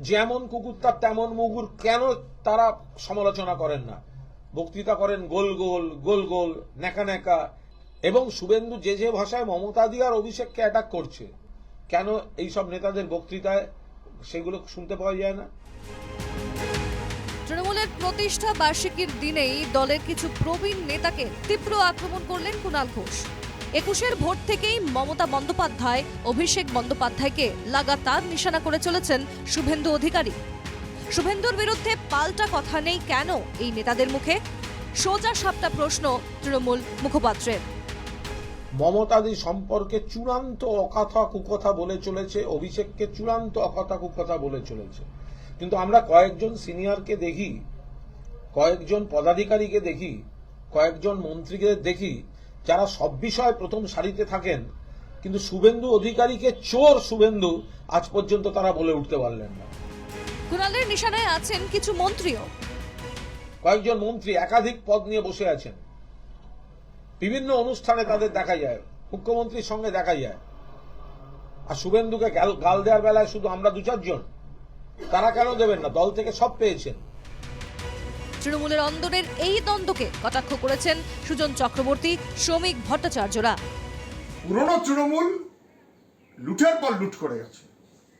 যেমন কুকুরতার তেমন মুগুর, কেন তারা সমালোচনা করেন না? বক্তৃতা করেন গোল গোল গোল গোল, ন্যাকা ন্যাকা, এবং শুভেন্দু যে যে ভাষায় মমতা দি আর অভিষেককে অ্যাটাক করছে, কেন এইসব নেতাদের বক্তৃতায় সেগুলো শুনতে পাওয়া যায় না? তৃণমূলের প্রতিষ্ঠা বার্ষিকীর দিনেই দলের কিছু প্রবীণ নেতাকে তীব্র আক্রমণ করলেন কুণাল ঘোষ। ২১-এর ভোট থেকেই মমতা বন্দ্যোপাধ্যায়, অভিষেক বন্দ্যোপাধ্যায়কে লাগাতার নিশানা করে চলেছেন শুভেন্দু অধিকারী। শুভেন্দুর বিরুদ্ধে পাল্টা কথা নেই কেন এই নেতাদের মুখে? সোজা সাপটা প্রশ্ন তৃণমূল মুখপাত্রের। মমতাদি সম্পর্কে চূড়ান্ত অকথা কুকথা বলে চলেছে, অভিষেককে চূড়ান্ত অকথা কুকথা বলে চলেছে, কিন্তু আমরা কয়েকজন সিনিয়রকে দেখি, কয়েকজন পদাধিকারীকে দেখি, কয়েকজন মন্ত্রীকে দেখি যারা সব বিষয়ে প্রথম সারিতে থাকেন, কিন্তু শুভেন্দু অধিকারীকে চোর শুভেন্দু আজ পর্যন্ত তারা বলে উঠতে পারলেন না। কুণালের নিশানায় আছেন কিছু মন্ত্রীও। কয়েকজন মন্ত্রী একাধিক পদ নিয়ে বসে আছেন, বিভিন্ন অনুষ্ঠানে তাদের দেখা যায়, মুখ্যমন্ত্রীর সঙ্গে দেখা যায়, আর শুভেন্দুকে গাল দেওয়ার বেলায় শুধু আমরা ২-৪ জন, তারা কেন দেবেন না? দল থেকে সব পেয়েছেন। তৃণমূলের অন্দরের এই দ্বন্দ্বকে কটাক্ষ করেছেন সুজন চক্রবর্তী, শ্রমিক ভট্টাচার্যরা। পুরনো তৃণমূল লুটের পর লুট করে গেছে,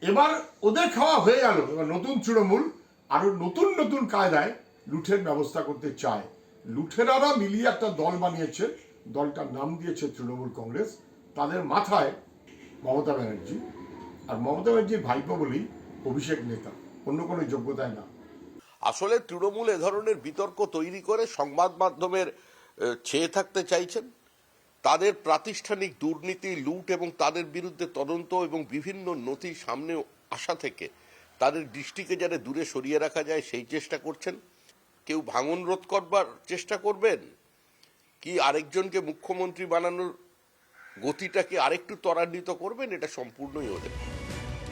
এবার ওদের খাওয়া হয়ে গেল, এবার নতুন তৃণমূল আরো নতুন নতুন কায়দায় লুটের ব্যবস্থা করতে চায়। লুটেরারা মিলিয়ে একটা দল বানিয়েছে, দলটার নাম দিয়েছে তৃণমূল কংগ্রেস। তাদের মাথায় মমতা ব্যানার্জি, আর মমতা ব্যানার্জির ভাইপো বলেই অভিষেক নেতা, অন্য কোনো যোগ্যতায় না। আসলে তৃণমূল এ ধরনের বিতর্ক তৈরি করে সংবাদ মাধ্যমের ছেয়ে থাকতে চাইছেন। তাদের প্রাতিষ্ঠানিক দুর্নীতি, লুট এবং তাদের বিরুদ্ধে তদন্ত এবং বিভিন্ন নথি সামনে আসা থেকে তাদের দৃষ্টিকে যাতে দূরে সরিয়ে রাখা যায় সেই চেষ্টা করছেন। কেউ ভাঙন রোধ করবার চেষ্টা করবেন, কি আরেকজনকে মুখ্যমন্ত্রী বানানোর গতিটাকে আরেকটু ত্বরান্বিত করবেন, এটা সম্পূর্ণই ওদের।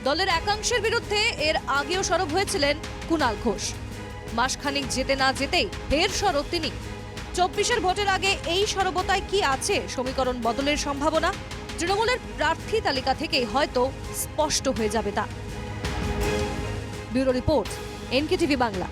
দলের একাংশের বিরুদ্ধে এর আগেও সরব হয়েছিলেন কুণাল ঘোষ। মাসখানিক যেতে না যেতেই ফের সরব তিনি। ২৪-এর ভোটের আগে এই সরবতায় কি আছে সমীকরণ বদলের সম্ভাবনা? তৃণমূলের প্রার্থী তালিকা থেকেই হয়তো স্পষ্ট হয়ে যাবে তা। Bureau report, NKTV Bangla.